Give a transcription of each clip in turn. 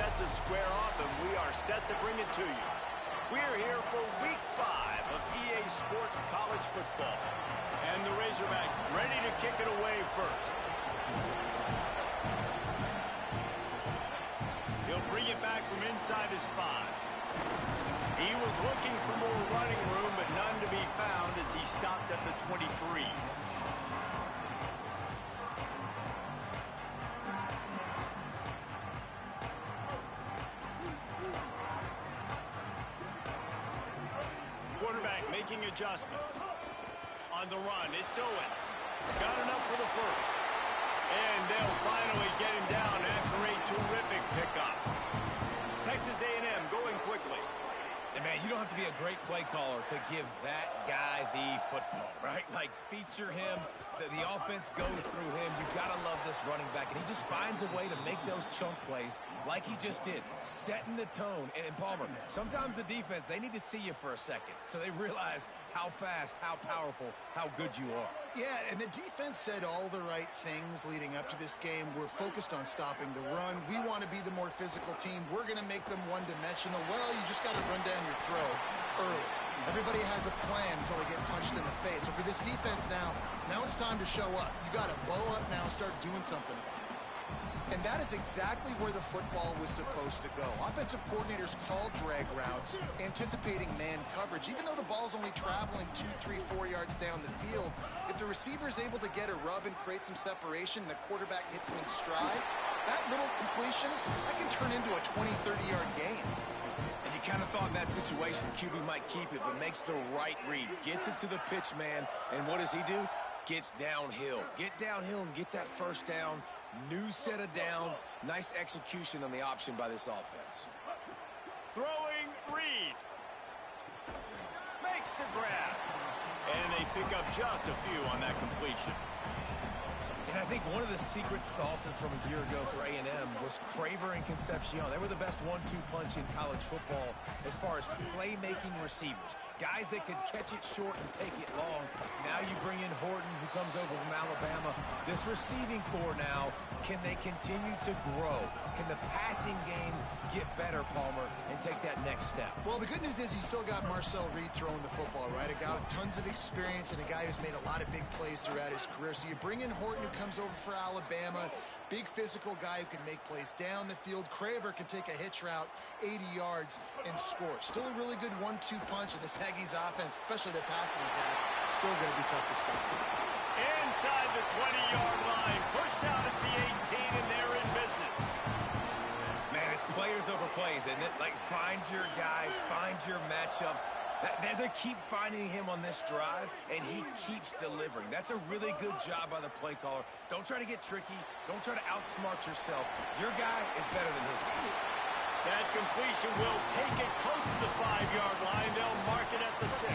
set to square off, and we are set to bring it to you. We're here for Week 5 of EA Sports College Football. And the Razorbacks ready to kick it away first. He'll bring it back from inside his 5. He was looking for more running room, but none to be found as he stopped at the 23. Quarterback making adjustments. On the run, it's Owens. Got enough for the first. And they'll finally get him down after a terrific pickup. Texas A&M going quickly. And man, you don't have to be a great play caller to give that guy the football, right? Like, feature him. The offense goes through him. You've got to love this running back. And he just finds a way to make those chunk plays like he just did, setting the tone. And Palmer, sometimes the defense, they need to see you for a second so they realize how fast, how powerful, how good you are. Yeah, and the defense said all the right things leading up to this game. We're focused on stopping the run. We want to be the more physical team. We're going to make them one-dimensional. Well, you just got to run down your throat early. Everybody has a plan until they get punched in the face. So for this defense now it's time to show up. You got to bow up now and start doing something. And that is exactly where the football was supposed to go. Offensive coordinators call drag routes, anticipating man coverage. Even though the ball's only traveling 2, 3, 4 yards down the field, if the receiver is able to get a rub and create some separation, and the quarterback hits him in stride, that little completion, that can turn into a 20, 30-yard gain. And you kind of thought in that situation QB might keep it, but makes the right read. Gets it to the pitch man, and what does he do? Gets downhill. Get downhill and get that first down. New set of downs. Nice execution on the option by this offense. Throwing Reed. Makes the grab. And they pick up just a few on that completion. And I think one of the secret sauces from a year ago for A&M was Craver and Concepcion. They were the best 1-2 punch in college football as far as playmaking receivers. Guys that could catch it short and take it long. Now you bring in Horton, who comes over from Alabama. This receiving core now, can they continue to grow? Can the passing game get better, Palmer, and take that next step? Well, the good news is you still got Marcel Reed throwing the football, right? A guy with tons of experience and a guy who's made a lot of big plays throughout his career. So you bring in Horton, who comes over for Alabama. Big physical guy who can make plays down the field. Craver can take a hitch route 80 yards and score. Still a really good 1-2 punch in this Aggies offense, especially the passing attack. Still going to be tough to stop. Inside the 20-yard line, pushed out at the 18, and they're in business. Man, it's players over plays, isn't it? Like, find your guys, find your matchups. They keep finding him on this drive, and he keeps delivering. That's a really good job by the play caller. Don't try to get tricky. Don't try to outsmart yourself. Your guy is better than his guy. That completion will take it close to the 5-yard line. They'll mark it at the 6.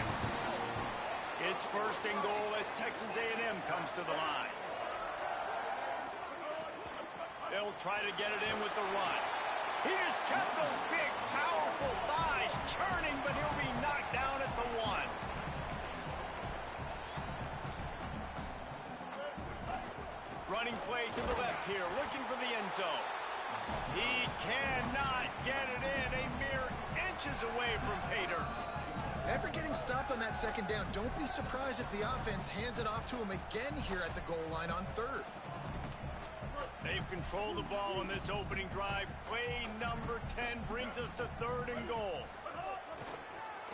It's first and goal as Texas A&M comes to the line. They'll try to get it in with the run. He just kept those big, powerful thighs churning, but he'll be knocked down at the 1. Running play to the left here, looking for the end zone. He cannot get it in, a mere inches away from pay dirt. After getting stopped on that second down, don't be surprised if the offense hands it off to him again here at the goal line on 3rd. They've controlled the ball on this opening drive. Play number 10 brings us to 3rd and goal.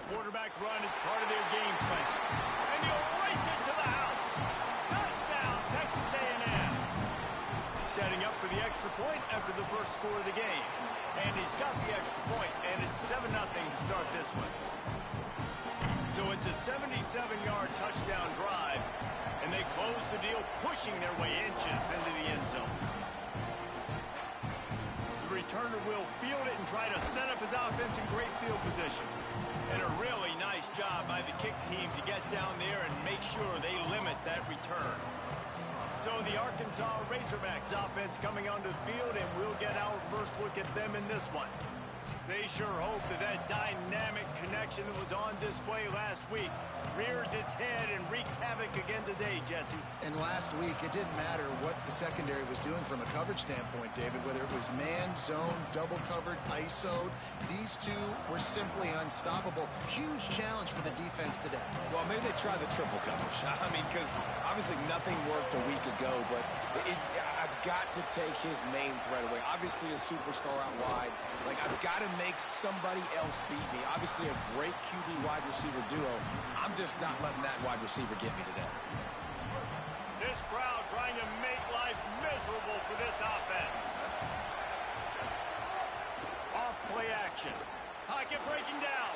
Quarterback run is part of their game plan. And he'll race it to the house. Touchdown, Texas A&M. Setting up for the extra point after the first score of the game. And he's got the extra point, and it's 7-0 to start this one. So it's a 77-yard touchdown drive, and they close the deal, pushing their way inches into the end zone. The returner will field it and try to set up his offense in great field position. And a really nice job by the kick team to get down there and make sure they limit that return. So the Arkansas Razorbacks offense coming onto the field, and we'll get our first look at them in this one. They sure hope that that dynamic connection that was on display last week rears its head and wreaks havoc again today, Jesse. And last week, it didn't matter what the secondary was doing from a coverage standpoint, David, whether it was man, zone, double covered, ISO'd. These two were simply unstoppable. Huge challenge for the defense today. Well, maybe they tried the triple coverage. I mean, because obviously nothing worked a week ago, but I've got to take his main threat away. Obviously a superstar out wide. Like, I've got to make somebody else beat me. Obviously a great QB wide receiver duo. I'm just not letting that wide receiver get me today. This crowd trying to make life miserable for this offense. Off play action. Pocket breaking down.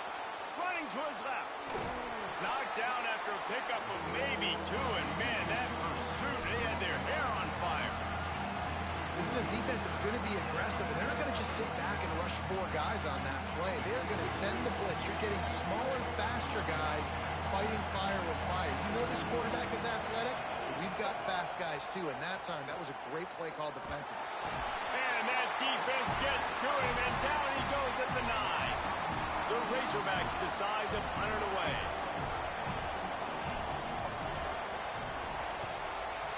Running to his left. Knocked down after a pickup of maybe two, and man, that pursuit, they had their hair on fire. This is a defense that's going to be aggressive, and they're not going to just sit back and rush four guys on that play. They're going to send the blitz. You're getting smaller, faster guys fighting fire with fire. You know this quarterback is athletic, but we've got fast guys too, and that time, that was a great play called defensively. And that defense gets to him, and down he goes at the 9. The Razorbacks decide to punt it away.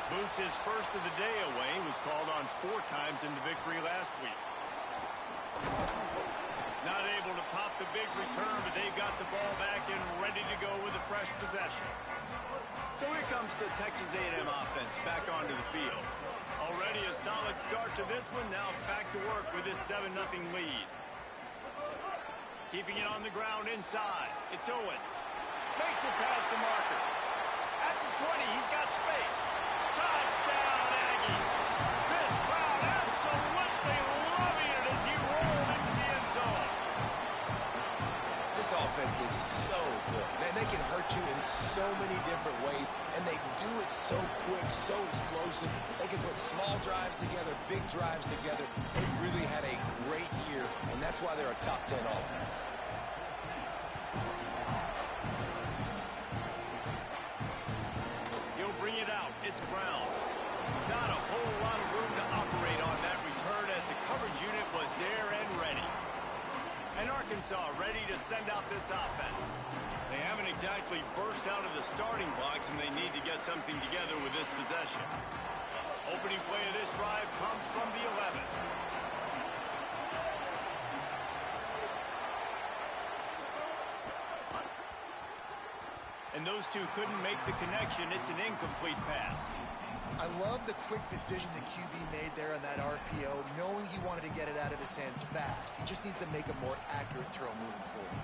Boots' first of the day away was called on 4 times in the victory last week. Not able to pop the big return, but they've got the ball back and ready to go with a fresh possession. So here comes the Texas A&M offense back onto the field. Already a solid start to this one. Now back to work with this 7-0 lead. Keeping it on the ground inside. It's Owens. Makes it past the marker. At the 20, he's got space. Touchdown, Aggie. This crowd absolutely loving it as he rolled into the end zone. This offense is so good. Man, they can hurt you in so many different ways, and they do it so quick, so explosive. They can put small drives together, big drives together. They really had a great year, and that's why they're a top 10 offense. He'll bring it out. It's Brown. Not a whole lot of room to operate on that return as the coverage unit was there and ready. And Arkansas ready to send out this offense. They haven't exactly burst out of the starting blocks, and they need to get something together with this possession. Opening play of this drive comes from the 11. And those two couldn't make the connection. It's an incomplete pass. I love the quick decision the QB made there on that RPO, knowing he wanted to get it out of his hands fast. He just needs to make a more accurate throw moving forward.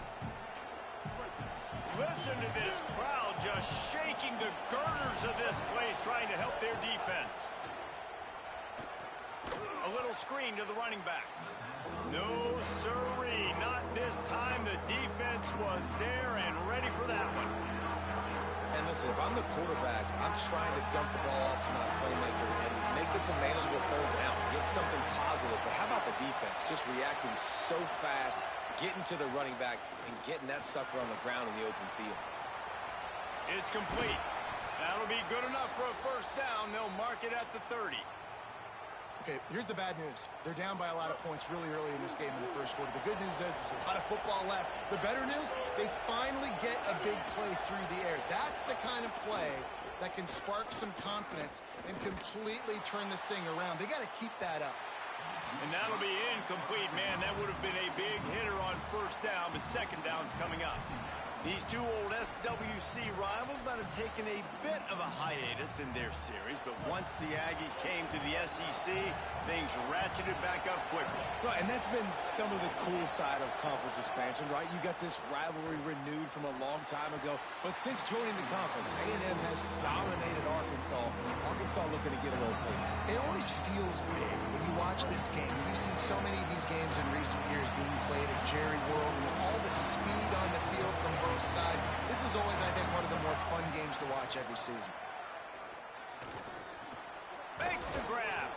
Listen to this crowd just shaking the girders of this place, trying to help their defense. A little screen to the running back. No sirree, not this time. The defense was there and ready for that one. And listen, if I'm the quarterback, I'm trying to dump the ball off to my playmaker and make this a manageable third down, get something positive. But how about the defense just reacting so fast, getting to the running back, and getting that sucker on the ground in the open field? It's complete. That'll be good enough for a first down. They'll mark it at the 30. Okay, here's the bad news. They're down by a lot of points really early in this game in the first quarter. The good news is there's a lot of football left. The better news, they finally get a big play through the air. That's the kind of play that can spark some confidence and completely turn this thing around. They got to keep that up. And that'll be incomplete, man. That would have been a big hitter on first down, but second down's coming up. These two old SWC rivals might have taken a bit of a hiatus in their series, but once the Aggies came to the SEC, things ratcheted back up quickly. Right, and that's been some of the cool side of conference expansion, right? You got this rivalry renewed from a long time ago, but since joining the conference, A&M has dominated Arkansas. Arkansas looking to get a little payback. It always feels big when you watch this game. We've seen so many of these games in recent years being played at Jerry World, and with all the speed on the field from both sides, this is always, I think, one of the more fun games to watch every season. Makes the grab.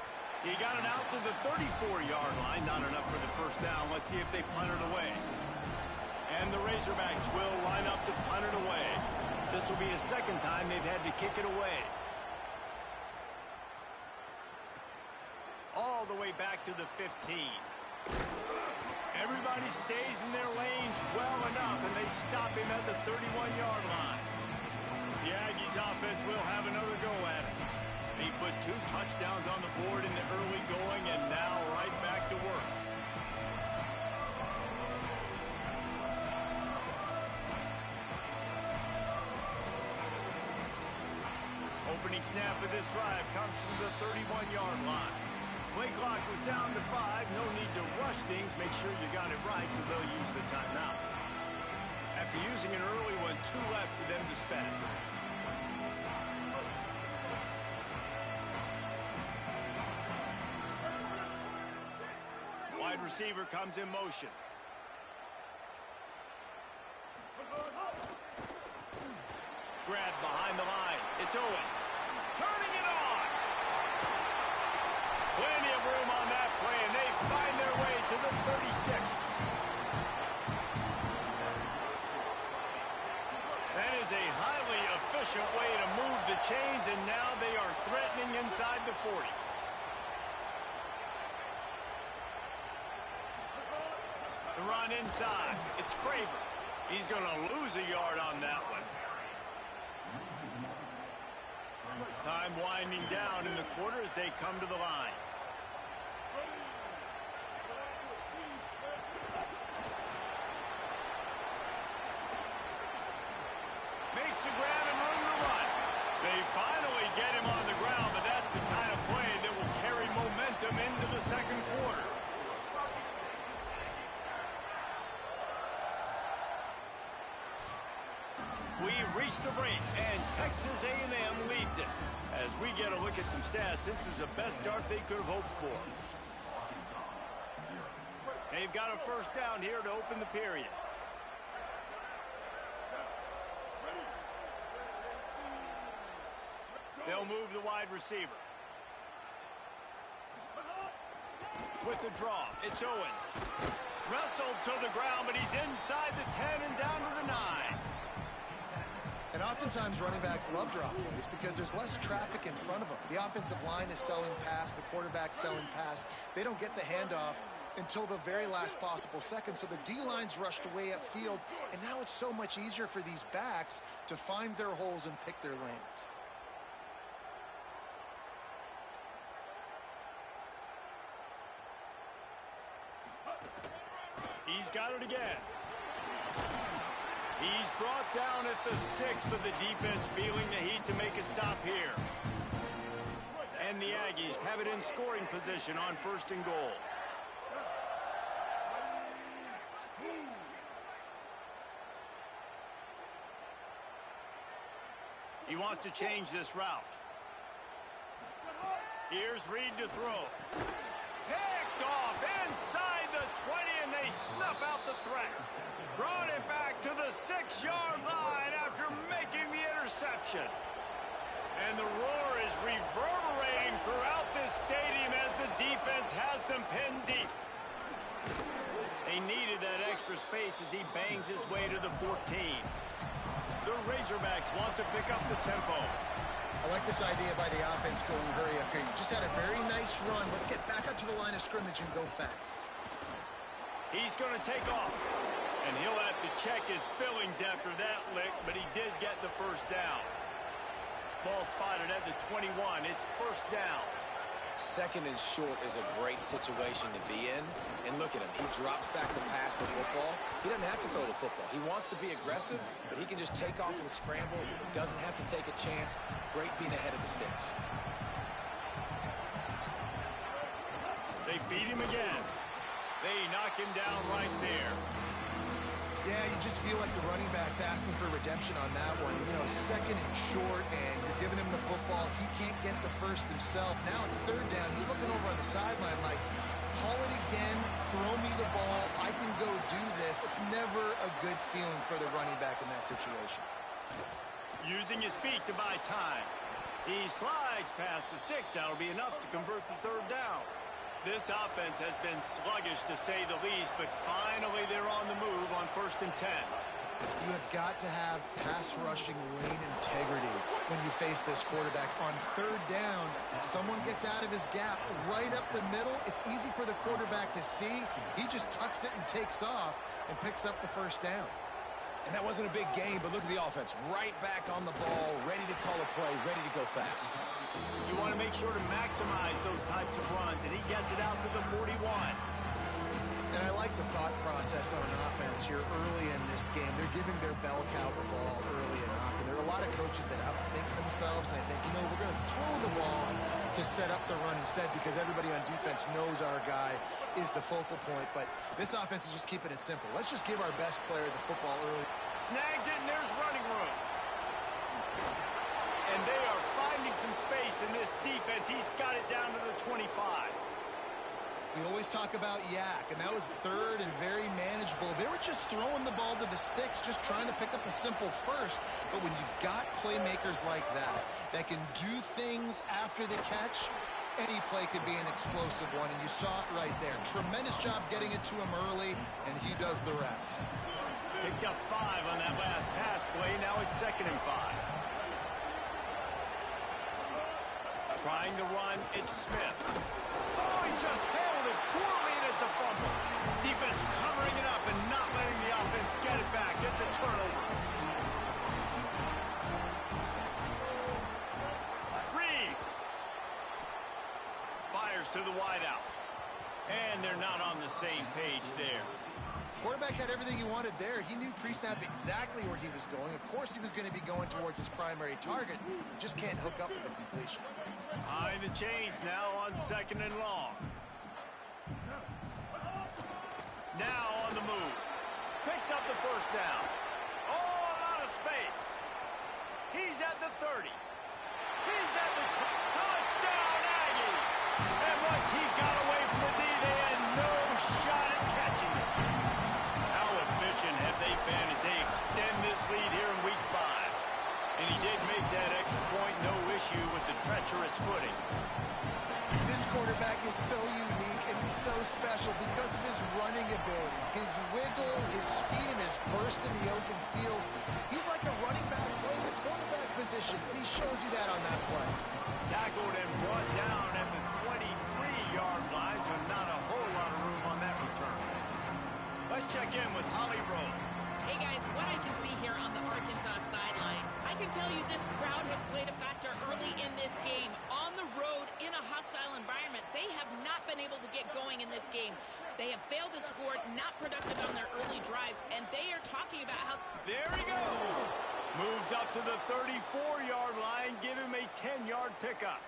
He got it out to the 34-yard line. Not enough for the first down. Let's see if they punt it away. And the Razorbacks will line up to punt it away. This will be the second time they've had to kick it away. All the way back to the 15. Everybody run. He stays in their lanes well enough, and they stop him at the 31-yard line. The Aggies offense will have another go at it. He put 2 touchdowns on the board in the early going, and now right back to work. Opening snap of this drive comes from the 31-yard line. Play clock was down to 5. No need to rush things. Make sure you got it right, so they'll use the timeout. After using an early one, 2 left for them to spend. Wide receiver comes in motion. Grab behind the line. It's Owens. Turning it on. Plenty of room on that play, and they find their way to the 36. That is a highly efficient way to move the chains, and now they are threatening inside the 40. The run inside. It's Craver. He's going to lose a yard on that one. Time winding down in the quarter as they come to the line. Makes a grab and room to run. They finally get him on the ground, but that's the kind of play that will carry momentum into the second quarter. We've reached the break, and Texas A&M leads it. As we get a look at some stats, this is the best start they could have hoped for. They've got a first down here to open the period. They'll move the wide receiver. With the draw, it's Owens. Wrestled to the ground, but he's inside the 10 and down to the 9. And oftentimes running backs love drop plays because there's less traffic in front of them. The offensive line is selling pass, the quarterback's selling pass. They don't get the handoff until the very last possible second. So the D-line's rushed away upfield, and now it's so much easier for these backs to find their holes and pick their lanes. He's got it again. He's brought down at the 6, but the defense feeling the heat to make a stop here. And the Aggies have it in scoring position on 1st and goal. He wants to change this route. Here's Reed to throw. Picked off inside the 20, and they snuff out the threat. Brought it back to the 6-yard line after making the interception. And the roar is reverberating throughout this stadium as the defense has them pinned deep. They needed that extra space as he bangs his way to the 14. The Razorbacks want to pick up the tempo. I like this idea by the offense going hurry up here. You just had a very nice run. Let's get back up to the line of scrimmage and go fast. He's going to take off. And he'll have to check his fillings after that lick, but he did get the first down. Ball spotted at the 21. It's first down. 2nd and short is a great situation to be in. And look at him. He drops back to pass the football. He doesn't have to throw the football. He wants to be aggressive, but he can just take off and scramble. Doesn't have to take a chance. Great being ahead of the sticks. They feed him again. They knock him down right there. Yeah, you just feel like the running back's asking for redemption on that one. You know, 2nd and short, and you're giving him the football. He can't get the first himself. Now it's 3rd down. He's looking over on the sideline like, call it again, throw me the ball, I can go do this. It's never a good feeling for the running back in that situation. Using his feet to buy time. He slides past the sticks. That'll be enough to convert the 3rd down. This offense has been sluggish to say the least, but finally they're on the move on 1st and 10. You have got to have pass rushing lane integrity when you face this quarterback. On third down, someone gets out of his gap right up the middle. It's easy for the quarterback to see. He just tucks it and takes off and picks up the first down. And that wasn't a big gain, but look at the offense. Right back on the ball, ready to call a play, ready to go fast. You want to make sure to maximize those types of runs, and he gets it out to the 41. And I like the thought process on offense here early in this game. They're giving their bell cow the ball early enough. And there are a lot of coaches that outthink themselves, and they think, we're going to throw the ball to set up the run instead because everybody on defense knows our guy is the focal point. But this offense is just keeping it simple. Let's just give our best player the football early. Snags it, and there's running room. And they are finding some space in this defense. He's got it down to the 25. We always talk about yak, and that was third and very manageable. They were just throwing the ball to the sticks, just trying to pick up a simple first. But when you've got playmakers like that can do things after the catch, any play could be an explosive one, and you saw it right there. Tremendous job getting it to him early, and he does the rest. Picked up 5 on that last pass play. Now it's 2nd and 5. Trying to run, it's Smith. Oh, he just handled it poorly, and it's a fumble. Defense covering it up and not letting the offense get it back. It's a turnover. Reed fires to the wideout. And they're not on the same page there. Quarterback had everything he wanted there. He knew pre-snap exactly where he was going. Of course he was going to be going towards his primary target. Just can't hook up with the completion. Behind the chains now on 2nd and long. Now on the move. Picks up the first down. Oh, a lot of space. He's at the 30. He's at the touchdown, Aggie. And once he got away from the D, they had no shot at catching it. How efficient have they been as they extend this lead here in Week 5? And he did make that extra point, no issue with the treacherous footing. This quarterback is so unique and he's so special because of his running ability, his wiggle, his speed, and his burst in the open field. He's like a running back playing the quarterback position, and he shows you that on that play. Tackled and brought down at the 23-yard line, so not a whole lot of room on that return. Let's check in with Holly Rowe. Hey guys, what I can see here on the Arkansas sideline, I can tell you this crowd has played a factor early in this game. On the road, in a hostile environment, they have not been able to get going in this game. They have failed to score, not productive on their early drives, and they are talking about how... There he goes! Moves up to the 34-yard line, give him a 10-yard pickup.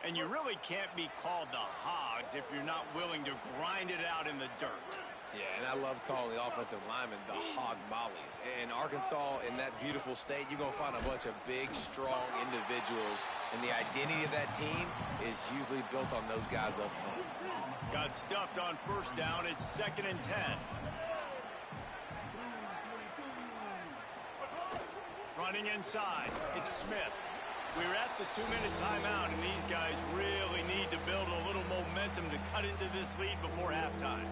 And you really can't be called the Hogs if you're not willing to grind it out in the dirt. Yeah, and I love calling the offensive linemen the hog mollies. In Arkansas, in that beautiful state, you're going to find a bunch of big, strong individuals, and the identity of that team is usually built on those guys up front. Got stuffed on first down. It's 2nd and 10. Running inside, it's Smith. We're at the 2-minute timeout, and these guys really need to build a little momentum to cut into this lead before halftime.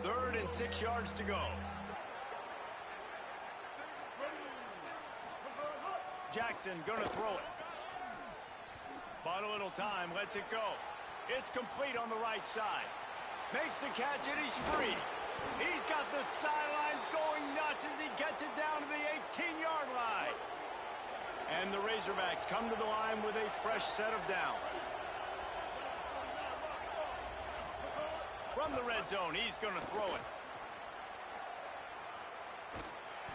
Third and 6 yards to go. Jackson gonna throw it. Bought a little time, lets it go. It's complete on the right side. Makes the catch and he's free. He's got the sidelines going nuts as he gets it down to the 18-yard line. And the Razorbacks come to the line with a fresh set of downs. From the red zone, he's going to throw it.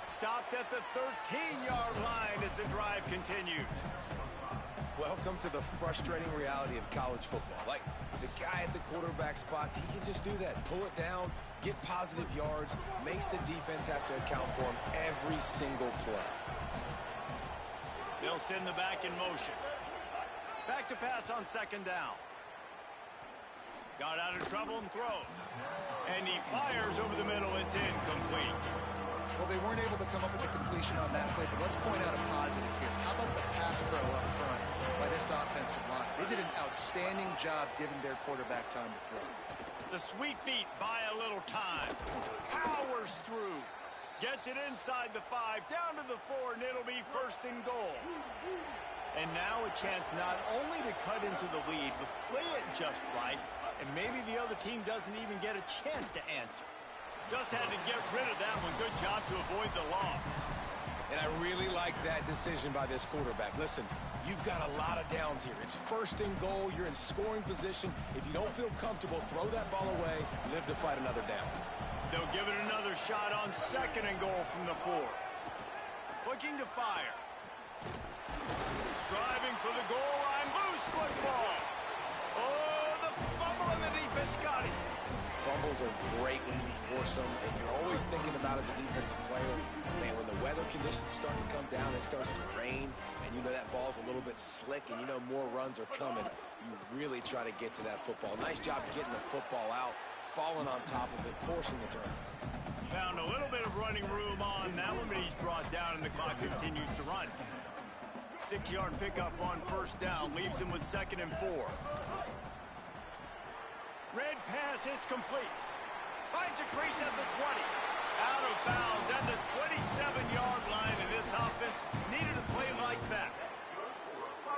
Stopped at the 13-yard line as the drive continues. Welcome to the frustrating reality of college football. Like, the guy at the quarterback spot, he can just do that. Pull it down, get positive yards, makes the defense have to account for him every single play. They'll send the back in motion. Back to pass on 2nd down. Got out of trouble and throws. And he fires over the middle. It's incomplete. Well, they weren't able to come up with a completion on that play, but let's point out a positive here. How about the pass pro up front by this offensive line? They did an outstanding job giving their quarterback time to throw. The sweet feet buy a little time. Powers through. Gets it inside the 5, down to the 4, and it'll be first and goal. And now a chance not only to cut into the lead, but play it just right, and maybe the other team doesn't even get a chance to answer. Just had to get rid of that one. Good job to avoid the loss. And I really like that decision by this quarterback. Listen, you've got a lot of downs here. It's first and goal. You're in scoring position. If you don't feel comfortable, throw that ball away. Live to fight another down. They'll give it another shot on second and goal from the 4. Looking to fire. Striving for the goal line. Loose football. Oh, the fumble, and the defense got it. Fumbles are great when you force them, and you're always thinking about as a defensive player, man, when the weather conditions start to come down, it starts to rain, and you know that ball's a little bit slick, and you know more runs are coming, you really try to get to that football. Nice job getting the football out, falling on top of it, forcing the turn. Found a little bit of running room on that one, but he's brought down, and the clock continues to run. 6-yard pickup on first down, leaves him with second and 4. Red pass, it's complete. Finds a crease at the 20. Out of bounds at the 27-yard line, and this offense needed a play like that.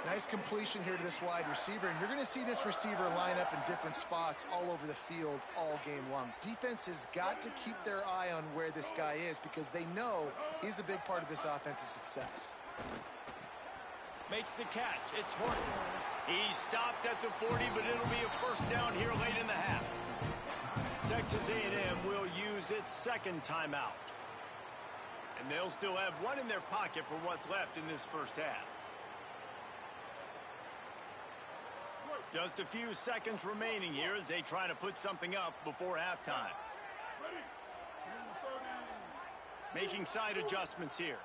Nice completion here to this wide receiver, and you're going to see this receiver line up in different spots all over the field all game long. Defense has got to keep their eye on where this guy is because they know he's a big part of this offense's success. Makes the catch. It's Horton. He stopped at the 40, but it'll be a first down here late in the half. Texas A&M will use its second timeout. And they'll still have one in their pocket for what's left in this first half. Just a few seconds remaining here as they try to put something up before halftime. Making side adjustments here.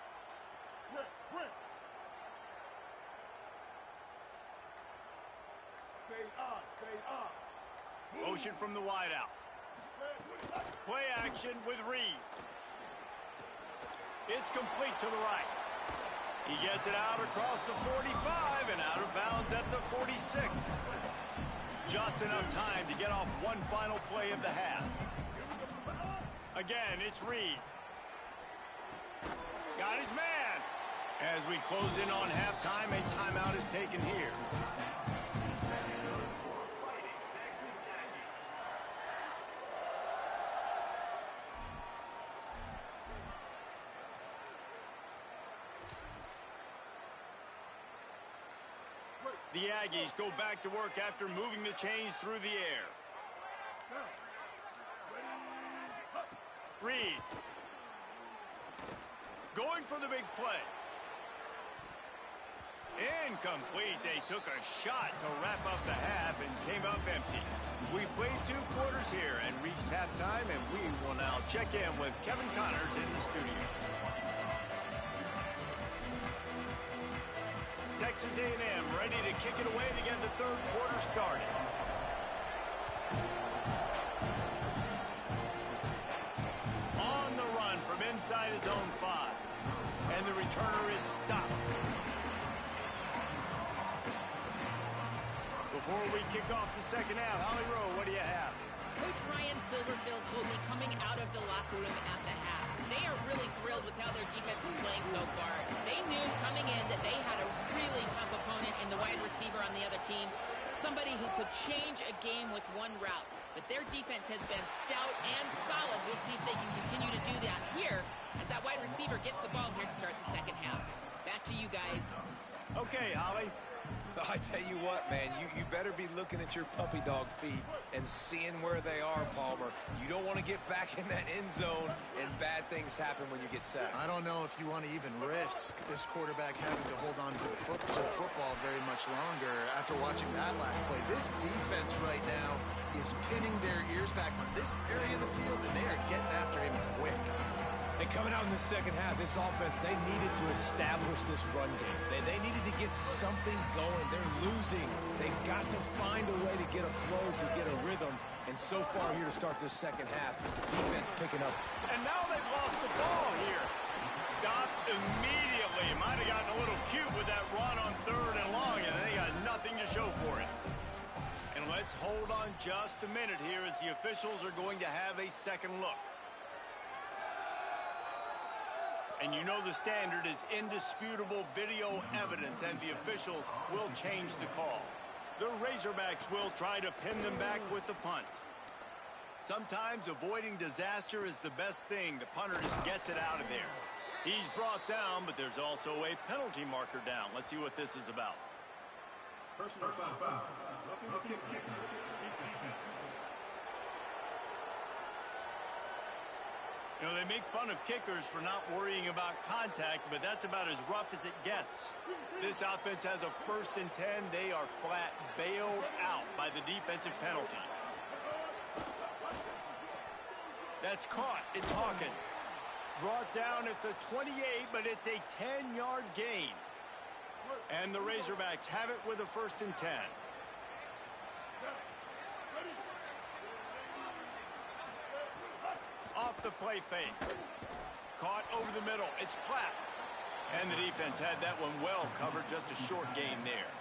Motion from the wideout. Play action with Reed. It's complete to the right. He gets it out across the 45 and out of bounds at the 46. Just enough time to get off one final play of the half. Again, it's Reed. Got his man. As we close in on halftime, a timeout is taken here. The Aggies go back to work after moving the chains through the air. Reed. Going for the big play. Incomplete. They took a shot to wrap up the half and came up empty. We played 2 quarters here and reached halftime, and we will now check in with Kevin Connors in the studio. Texas A&M ready to kick it away to get the third quarter started. On the run from inside his own 5. And the returner is stopped. Before we kick off the second half, Holly Rowe, what do you have? Coach Ryan Silverfield told me coming out of the locker room at the half, they are really thrilled with how their defense is playing so far. They knew coming in that they had a really tough opponent in the wide receiver on the other team, somebody who could change a game with one route. But their defense has been stout and solid. We'll see if they can continue to do that here as that wide receiver gets the ball here to start the second half. Back to you guys. Okay, Holly. I tell you what, man, you better be looking at your puppy dog feet and seeing where they are, Palmer. You don't want to get back in that end zone and bad things happen when you get sacked. I don't know if you want to even risk this quarterback having to hold on to the football very much longer after watching that last play. This defense right now is pinning their ears back on this area of the field, and they are getting after him quick. And coming out in the second half, this offense, they needed to establish this run game. They needed to get something going. They're losing. They've got to find a way to get a flow, to get a rhythm. And so far here to start this second half, defense picking up. And now they've lost the ball here. Stopped immediately. Might have gotten a little cute with that run on 3rd and long, and they got nothing to show for it. And let's hold on just a minute here as the officials are going to have a second look. And you know the standard is indisputable video evidence, and the officials will change the call. The Razorbacks will try to pin them back with the punt. Sometimes avoiding disaster is the best thing. The punter just gets it out of there. He's brought down, but there's also a penalty marker down. Let's see what this is about. Personal foul. You know, they make fun of kickers for not worrying about contact, but that's about as rough as it gets. This offense has a 1st and 10. They are flat bailed out by the defensive penalty. That's caught. It's Hawkins. Brought down at the 28, but it's a 10-yard gain. And the Razorbacks have it with a 1st and 10. Off the play fake. Caught over the middle. It's Platt. And the defense had that one well covered. Just a short gain there.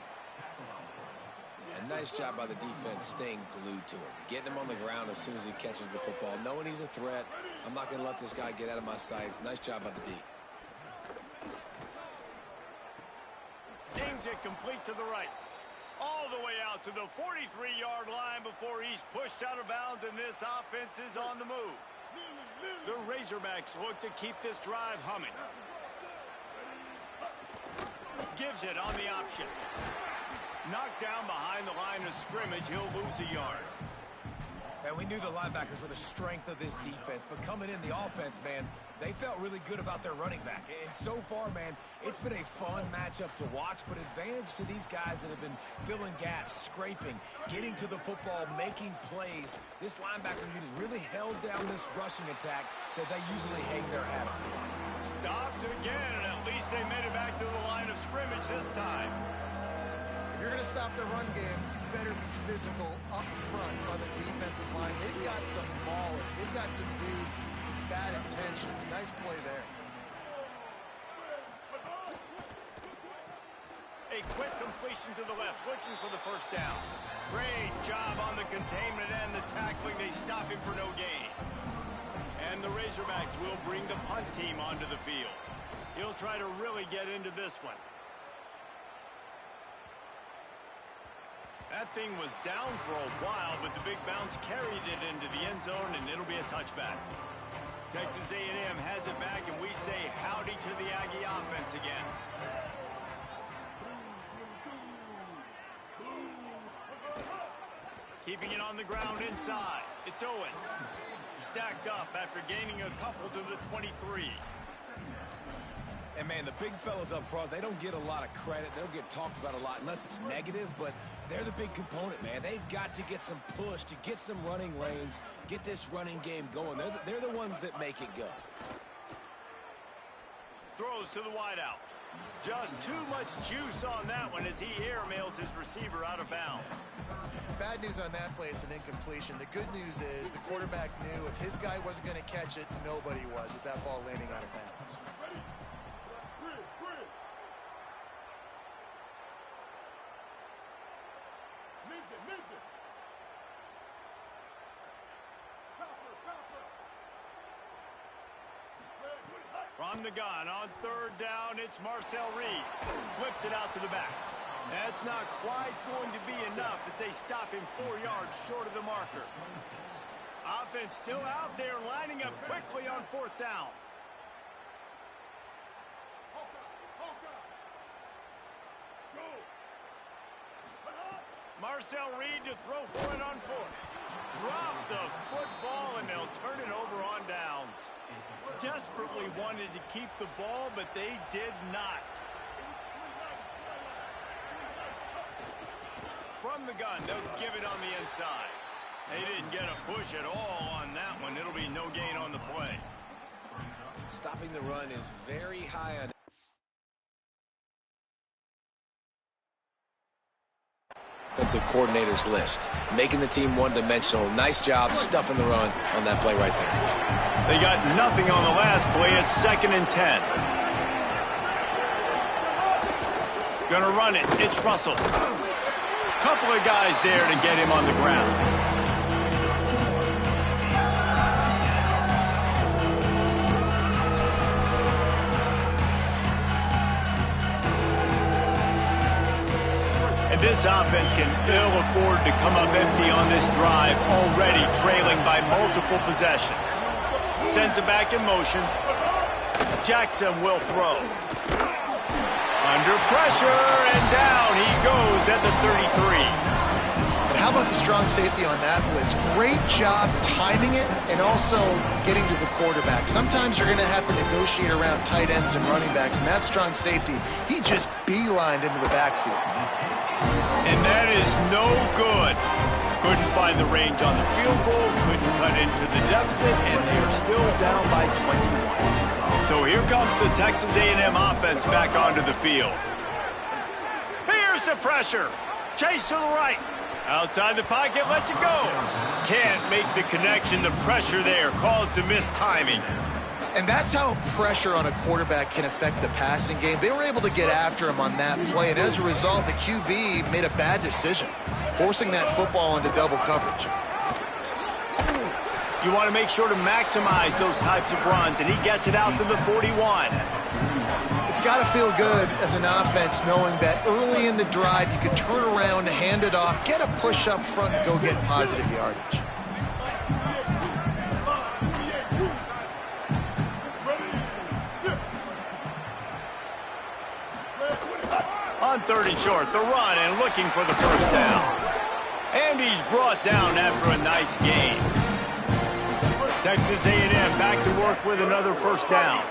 Yeah, nice job by the defense staying glued to him. Getting him on the ground as soon as he catches the football. Knowing he's a threat. I'm not going to let this guy get out of my sights. Nice job by the D. Zings it complete to the right. All the way out to the 43-yard line before he's pushed out of bounds, and this offense is on the move. The Razorbacks look to keep this drive humming. Gives it on the option. Knocked down behind the line of scrimmage. He'll lose a yard. And we knew the linebackers were the strength of this defense, but coming in the offense, man, they felt really good about their running back. And so far, man, it's been a fun matchup to watch, but advantage to these guys that have been filling gaps, scraping, getting to the football, making plays. This linebacker unit really held down this rushing attack that they usually hang their hat on. Stopped again, and at least they made it back to the line of scrimmage this time. If you're going to stop the run game, you better be physical up front on the defensive line. They've got some maulers. They've got some dudes with bad intentions. Nice play there. A quick completion to the left, looking for the 1st down. Great job on the containment and the tackling. They stop him for no gain. And the Razorbacks will bring the punt team onto the field. He'll try to really get into this one. That thing was down for a while, but the big bounce carried it into the end zone, and it'll be a touchback. Texas A&M has it back, and we say howdy to the Aggie offense again. Keeping it on the ground inside. It's Owens. Stacked up after gaining a couple to the 23. And, man, the big fellas up front, they don't get a lot of credit. They don't get talked about a lot unless it's negative, but they're the big component, man. They've got to get some push, to get some running lanes, get this running game going. They're the ones that make it go. Throws to the wideout. Just too much juice on that one as he airmails his receiver out of bounds. Bad news on that play, it's an incompletion. The good news is the quarterback knew if his guy wasn't going to catch it, nobody was with that ball landing out of bounds. From the gun on 3rd down, it's Marcel Reed. Flips it out to the back. That's not quite going to be enough as they stop him 4 yards short of the marker. Offense still out there lining up quickly on 4th down. Marcel Reed to throw for it on 4th. Drop the football, and they'll turn it over on downs. Desperately wanted to keep the ball, but they did not. From the gun, they'll give it on the inside. They didn't get a push at all on that one. It'll be no gain on the play. Stopping the run is very high on offensive coordinator's list. Making the team one-dimensional. Nice job stuffing the run on that play right there. They got nothing on the last play. It's 2nd and 10. Gonna run it. It's Russell. Couple of guys there to get him on the ground. And this offense can ill afford to come up empty on this drive, already trailing by multiple possessions. Sends it back in motion. Jackson will throw. Under pressure, and down he goes at the 33. And how about the strong safety on that blitz? Great job timing it and also getting to the quarterback. Sometimes you're going to have to negotiate around tight ends and running backs, and that strong safety, he just beelined into the backfield. And that is no good. Couldn't find the range on the field goal, couldn't cut into the deficit, and they are still down by 21. So here comes the Texas A&M offense back onto the field. Here's the pressure. Chase to the right. Outside the pocket, lets it go. Can't make the connection. The pressure there caused the missed timing. And that's how pressure on a quarterback can affect the passing game. They were able to get after him on that play, and as a result, the QB made a bad decision, forcing that football into double coverage. You want to make sure to maximize those types of runs, and he gets it out to the 41. It's got to feel good as an offense knowing that early in the drive you can turn around, hand it off, get a push up front, and go get positive yardage. On 3rd and short, the run and looking for the first down. And he's brought down after a nice gain. Texas A&M back to work with another first down.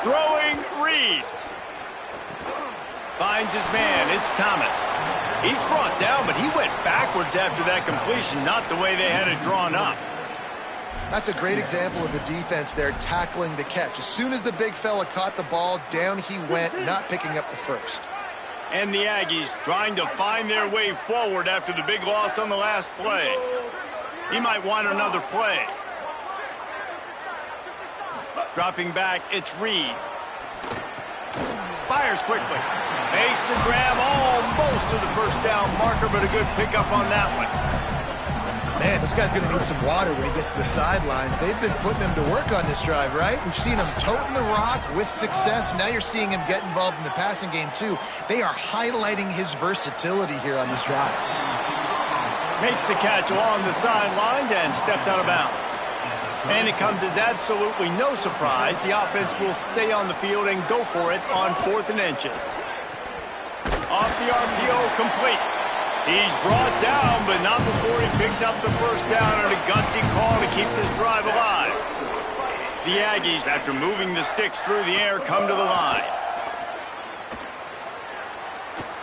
Throwing Reed. Finds his man. It's Thomas. He's brought down, but he went backwards after that completion, not the way they had it drawn up. That's a great example of the defense there tackling the catch. As soon as the big fella caught the ball, down he went, not picking up the first. And the Aggies trying to find their way forward after the big loss on the last play. He might want another play. Dropping back, it's Reed. Fires quickly. Makes the grab almost to the first down marker, but a good pickup on that one. Man, this guy's going to need some water when he gets to the sidelines. They've been putting him to work on this drive, right? We've seen him toting the rock with success. Now you're seeing him get involved in the passing game, too. They are highlighting his versatility here on this drive. Makes the catch along the sidelines and steps out of bounds. And it comes as absolutely no surprise. The offense will stay on the field and go for it on 4th and inches. Off the RPO, complete. He's brought down, but not before he picks up the first down on a gutsy call to keep this drive alive. The Aggies, after moving the sticks through the air, come to the line.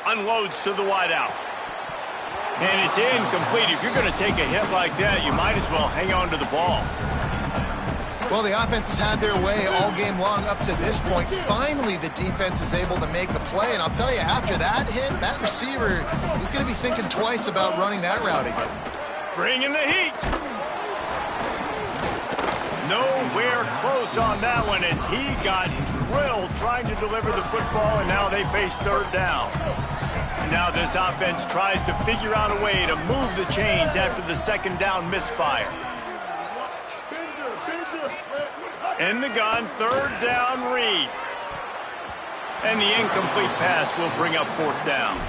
Unloads to the wideout. And it's incomplete. If you're going to take a hit like that, you might as well hang on to the ball. Well, the offense has had their way all game long up to this point. Finally, the defense is able to make a play. And I'll tell you, after that hit, that receiver, he's going to be thinking twice about running that route again. Bringing the heat. Nowhere close on that one as he got drilled trying to deliver the football, and now they face 3rd down. And now this offense tries to figure out a way to move the chains after the 2nd down misfire. In the gun, 3rd down, Reed. And the incomplete pass will bring up 4th down.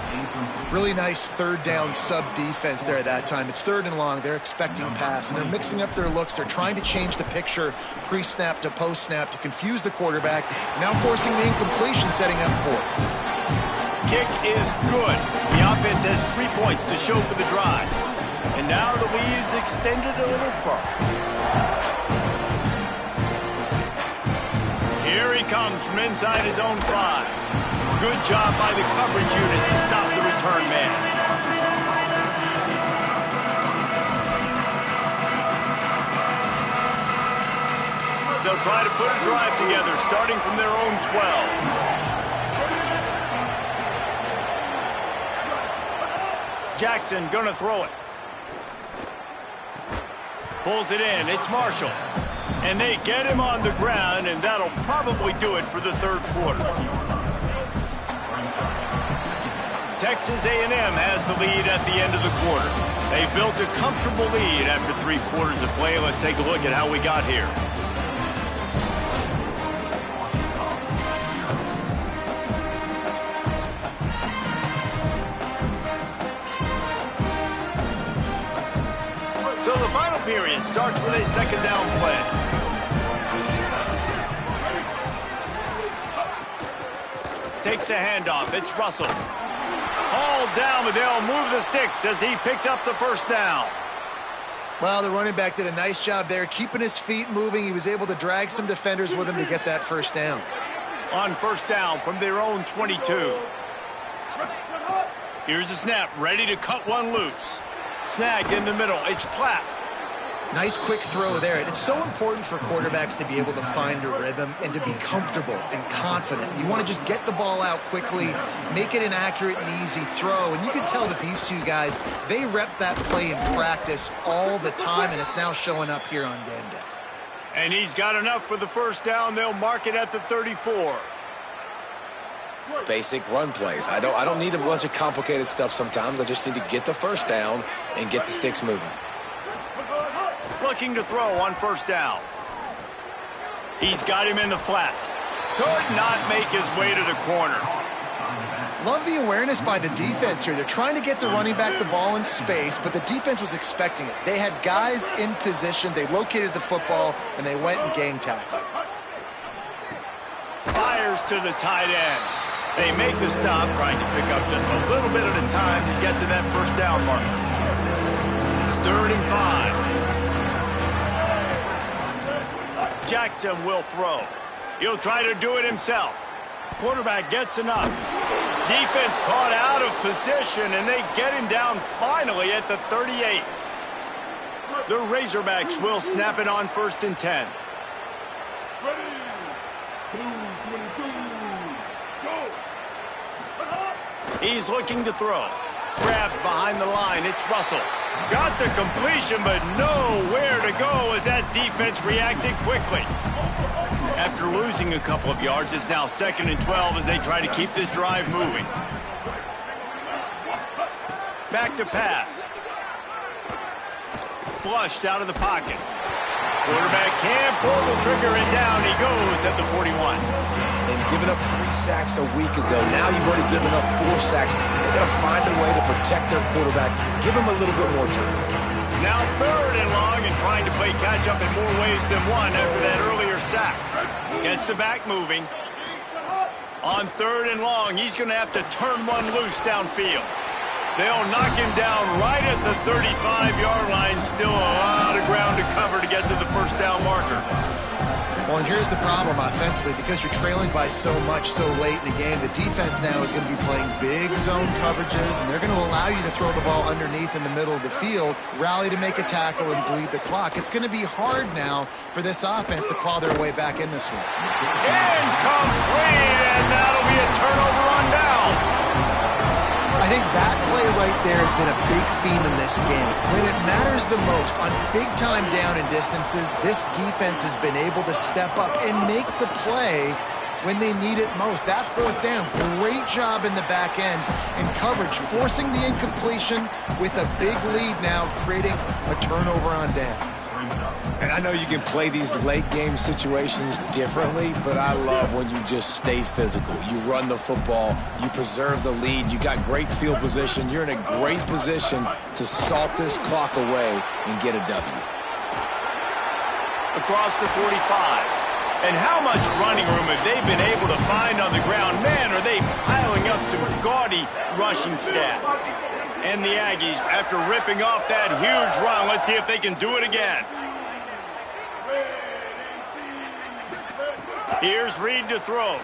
Really nice 3rd down sub-defense there at that time. It's 3rd and long. They're expecting pass, and they're mixing up their looks. They're trying to change the picture pre-snap to post-snap to confuse the quarterback, now forcing the incompletion, setting up 4th. Kick is good. The offense has 3 points to show for the drive. And now the lead is extended a little further. Here he comes from inside his own 5. Good job by the coverage unit to stop the return man. They'll try to put a drive together, starting from their own 12. Jackson gonna throw it. Pulls it in. It's Marshall. And they get him on the ground, and that'll probably do it for the third quarter. Texas A&M has the lead at the end of the quarter. They've built a comfortable lead after 3 quarters of play. Let's take a look at how we got here. So the final period starts with a second down play. Takes the handoff. It's Russell. All down, but they'll move the sticks as he picks up the first down. Well, the running back did a nice job there, keeping his feet moving. He was able to drag some defenders with him to get that first down. On first down from their own 22. Here's the snap, ready to cut one loose. Snagged in the middle. It's Platt. Nice quick throw there. And it's so important for quarterbacks to be able to find a rhythm and to be comfortable and confident. You want to just get the ball out quickly, make it an accurate and easy throw. And you can tell that these two guys, they rep that play in practice all the time, and it's now showing up here on game day. And he's got enough for the first down. They'll mark it at the 34. Basic run plays. I don't need a bunch of complicated stuff sometimes. I just need to get the first down and get the sticks moving. Looking to throw on first down. He's got him in the flat. Could not make his way to the corner. Love the awareness by the defense here. They're trying to get the running back the ball in space, but the defense was expecting it. They had guys in position. They located the football, and they went and game tackled. Fires to the tight end. They make the stop, trying to pick up just a little bit at a time to get to that first down marker. It's 3rd and 5. Jackson will throw. He'll try to do it himself. Quarterback gets enough. Defense caught out of position, and they get him down finally at the 38. The Razorbacks will snap it on 1st and 10. He's looking to throw. Grabbed behind the line. It's Russell. Got the completion, but nowhere to go as that defense reacted quickly. After losing a couple of yards, it's now 2nd and 12 as they try to keep this drive moving. Back to pass. Flushed out of the pocket. Quarterback can't pull the trigger, and down he goes at the 41. And giving up 3 sacks a week ago. Now you've already given up 4 sacks. They're going to find a way to protect their quarterback. Give him a little bit more time. Now 3rd and long, and trying to play catch-up in more ways than one after that earlier sack. Gets the back moving. On 3rd and long, he's going to have to turn one loose downfield. They'll knock him down right at the 35-yard line. Still a lot of ground to cover to get to the first down marker. Well, and here's the problem offensively. Because you're trailing by so much so late in the game, the defense now is going to be playing big zone coverages, and they're going to allow you to throw the ball underneath in the middle of the field, rally to make a tackle, and bleed the clock. It's going to be hard now for this offense to claw their way back in this one. Incomplete, and that'll be a turnover on downs. I think that play right there has been a big theme in this game. When it matters the most, on big-time down and distances, this defense has been able to step up and make the play when they need it most. That 4th down, great job in the back end in coverage, forcing the incompletion with a big lead now, creating a turnover on downs. And I know you can play these late-game situations differently, but I love when you just stay physical. You run the football, you preserve the lead, you got great field position, you're in a great position to salt this clock away and get a W. Across the 45. And how much running room have they been able to find on the ground? Man, are they piling up some gaudy rushing stats. And the Aggies, after ripping off that huge run, let's see if they can do it again. Here's Reed to throw.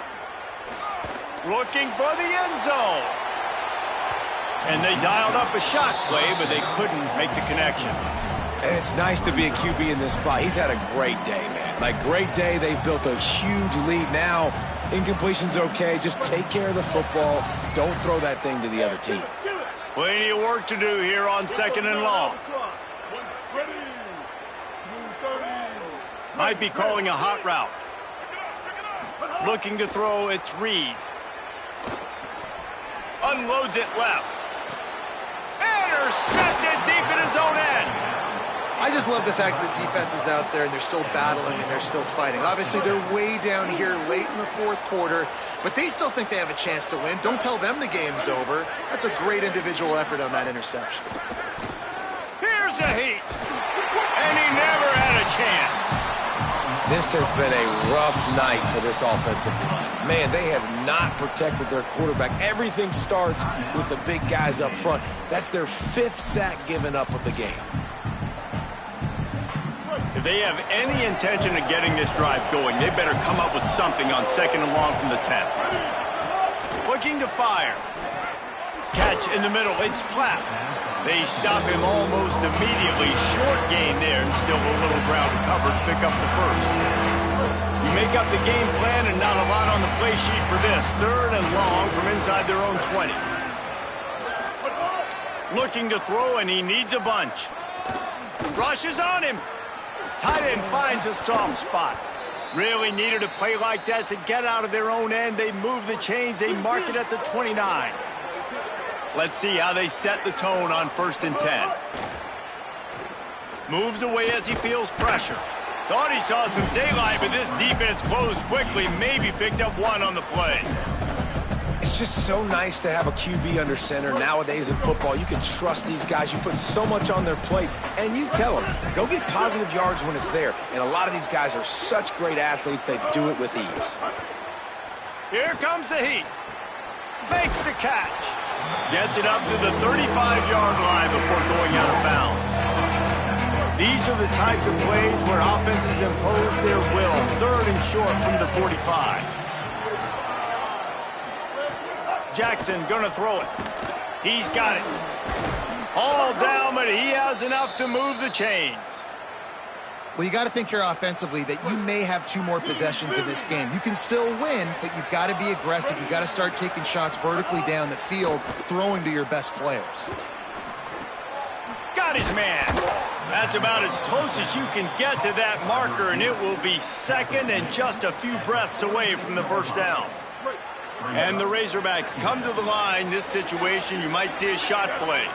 Looking for the end zone. And they dialed up a shot play, but they couldn't make the connection. And it's nice to be a QB in this spot. He's had a great day, man. Like, great day. They've built a huge lead now. Incompletion's okay. Just take care of the football. Don't throw that thing to the other team. Plenty of work to do here on 2nd and long. Might be calling a hot route. Looking to throw, it's Reed. Unloads it left. Intercepted deep in his own end. I just love the fact that the defense is out there and they're still battling and they're still fighting. Obviously, they're way down here late in the fourth quarter, but they still think they have a chance to win. Don't tell them the game's over. That's a great individual effort on that interception. Here's the heat. And he never had a chance. This has been a rough night for this offensive line. Man, they have not protected their quarterback. Everything starts with the big guys up front. That's their 5th sack given up of the game. If they have any intention of getting this drive going, they better come up with something on 2nd and long from the 10. Looking to fire. Catch in the middle. It's Platt. They stop him almost immediately. Short gain there and still a little ground to cover to pick up the first. You make up the game plan and not a lot on the play sheet for this. 3rd and long from inside their own 20. Looking to throw, and he needs a bunch. Rushes on him. Tight end finds a soft spot. Really needed a play like that to get out of their own end. They move the chains. They mark it at the 29. Let's see how they set the tone on 1st and 10. Moves away as he feels pressure. Thought he saw some daylight, but this defense closed quickly. Maybe picked up one on the play. It's just so nice to have a QB under center. Nowadays in football, you can trust these guys. You put so much on their plate, and you tell them, go get positive yards when it's there. And a lot of these guys are such great athletes, they do it with ease. Here comes the heat. Makes the catch. Gets it up to the 35-yard line before going out of bounds. These are the types of plays where offenses impose their will. 3rd and short from the 45. Jackson gonna throw it. He's got it. All down, but he has enough to move the chains. Well, you got to think here offensively that you may have 2 more possessions in this game. You can still win, but you've got to be aggressive. You've got to start taking shots vertically down the field, throwing to your best players. Got his man. That's about as close as you can get to that marker, and it will be 2nd and just a few breaths away from the 1st down. And the Razorbacks come to the line. This situation, you might see a shot play.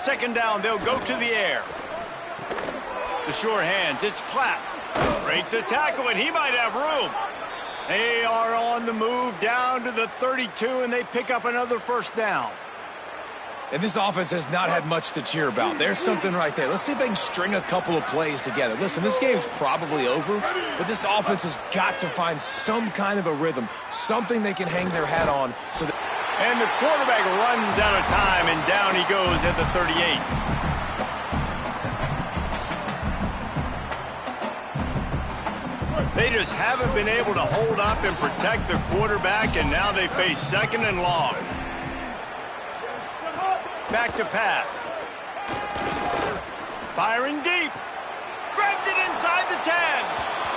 2nd down, they'll go to the air. The sure hands, it's Platt. Breaks a tackle, and he might have room. They are on the move down to the 32, and they pick up another 1st down. And this offense has not had much to cheer about. There's something right there. Let's see if they can string a couple of plays together. Listen, this game's probably over, but this offense has got to find some kind of a rhythm, something they can hang their hat on. And the quarterback runs out of time, and down he goes at the 38. They just haven't been able to hold up and protect the quarterback, and now they face 2nd and long. Back to pass. Firing deep. Grabs it inside the 10.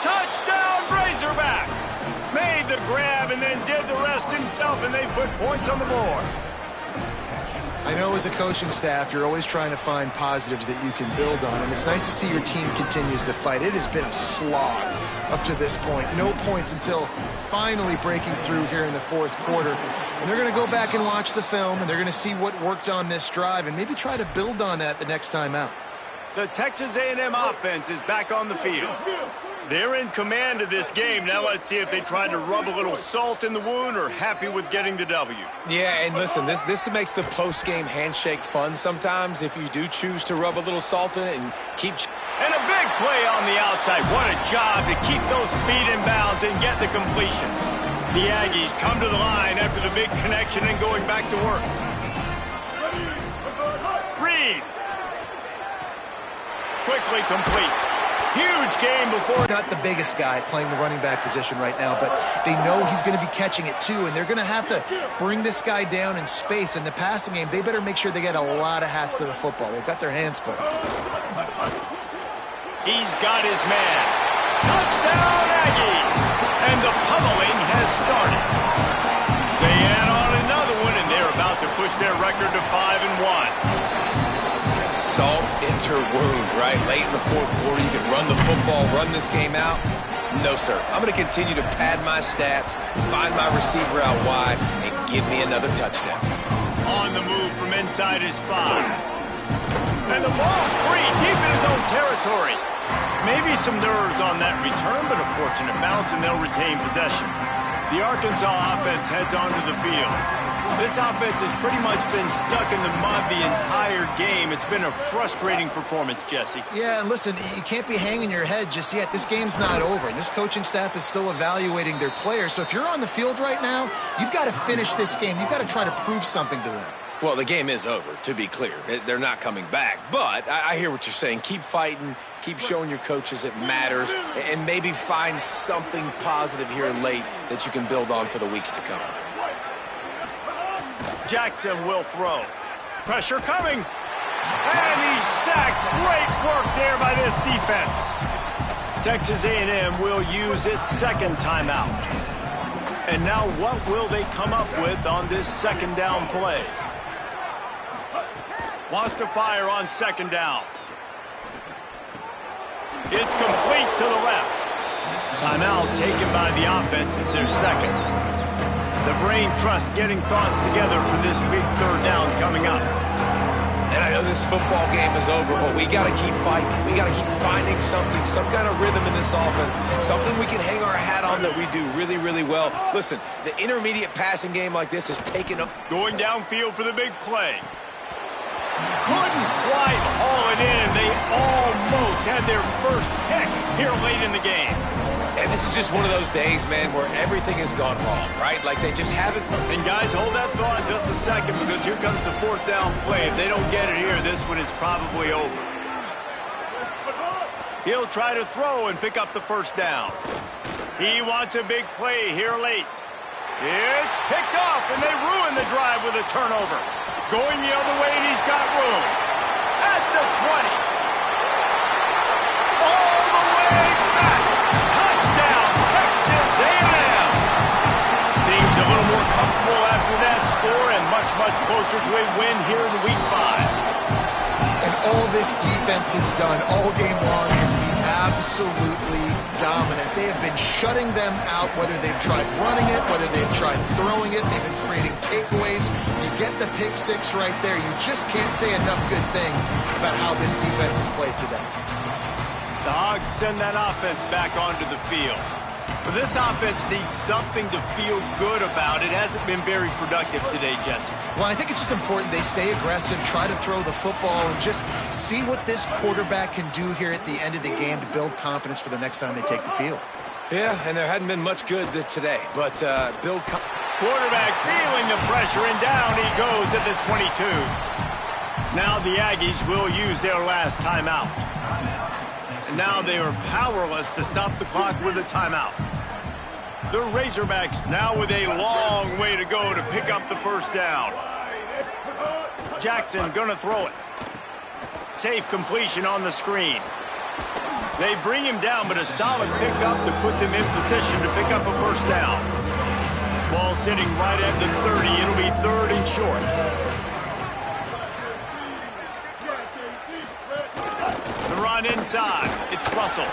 Touchdown, Razorbacks. Made the grab and then did the rest himself, and they put points on the board. I know as a coaching staff, you're always trying to find positives that you can build on, and it's nice to see your team continues to fight. It has been a slog up to this point. No points until finally breaking through here in the 4th quarter. And they're going to go back and watch the film, and they're going to see what worked on this drive and maybe try to build on that the next time out. The Texas A&M offense is back on the field. They're in command of this game. Now let's see if they try to rub a little salt in the wound or happy with getting the W. Yeah, and listen, this makes the post-game handshake fun sometimes if you do choose to rub a little salt in it and keep... And a big play on the outside. What a job to keep those feet in bounds and get the completion. The Aggies come to the line after the big connection and going back to work. Reed. Quickly complete. Huge game before. Not the biggest guy playing the running back position right now, but they know he's going to be catching it too, and they're going to have to bring this guy down in space. In the passing game, they better make sure they get a lot of hats to the football. They've got their hands full. He's got his man. Touchdown, Aggies! And the pummeling has started. They add on another one, and they're about to push their record to 5-1. Salt into wound, right? Late in the fourth quarter, you can run the football, run this game out. No, sir. I'm going to continue to pad my stats, find my receiver out wide, and give me another touchdown. On the move from inside his 5. And the ball's free, deep in his own territory. Maybe some nerves on that return, but a fortunate bounce, and they'll retain possession. The Arkansas offense heads onto the field. This offense has pretty much been stuck in the mud the entire game. It's been a frustrating performance, Jesse. Yeah, and listen, you can't be hanging your head just yet. This game's not over, and this coaching staff is still evaluating their players. So if you're on the field right now, you've got to finish this game. You've got to try to prove something to them. Well, the game is over, to be clear. They're not coming back. But I hear what you're saying. Keep fighting. Keep showing your coaches it matters. And maybe find something positive here late that you can build on for the weeks to come. Jackson will throw. Pressure coming. And he's sacked. Great work there by this defense. Texas A&M will use its second timeout. And now what will they come up with on this second down play? Wants to fire on second down. It's complete to the left. Timeout taken by the offense. It's their second. The brain trust getting thoughts together for this big third down coming up. And I know this football game is over, but we got to keep fighting. We got to keep finding something, some kind of rhythm in this offense, something we can hang our hat on that we do really, really well. Listen, the intermediate passing game like this is taking up. Going downfield for the big play. Couldn't quite haul it in. They almost had their first pick here late in the game. And this is just one of those days, man, where everything has gone wrong, right? Like they just haven't. And guys, hold that thought just a second, because here comes the fourth down play. If they don't get it here, this one is probably over. He'll try to throw and pick up the first down. He wants a big play here late. It's picked off, and they ruin the drive with a turnover. Going the other way, and he's got room. At the 20. All the way back. Touchdown, Texas A&M. Things a little more comfortable after that score, and much, much closer to a win here in Week 5. And all this defense has done all game long is be absolutely dominant. They have been shutting them out, whether they've tried running it, whether they've tried throwing it. They've been creating takeaways. You get the pick six right there. You just can't say enough good things about how this defense has played today. The Hogs send that offense back onto the field. But this offense needs something to feel good about. It hasn't been very productive today, Jesse. Well, I think it's just important they stay aggressive, try to throw the football, and just see what this quarterback can do here at the end of the game to build confidence for the next time they take the field. Yeah, and there hadn't been much good today, but build. Quarterback feeling the pressure, and down he goes at the 22. Now the Aggies will use their last timeout. And now they are powerless to stop the clock with a timeout. The Razorbacks now with a long way to go to pick up the first down. Jackson gonna throw it. Safe completion on the screen. They bring him down, but a solid pickup to put them in position to pick up a first down. Ball sitting right at the 30. It'll be third and short. The run inside. It's Russell.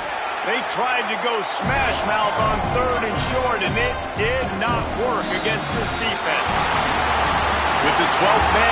They tried to go smash mouth on third and short, and it did not work against this defense. With the 12th man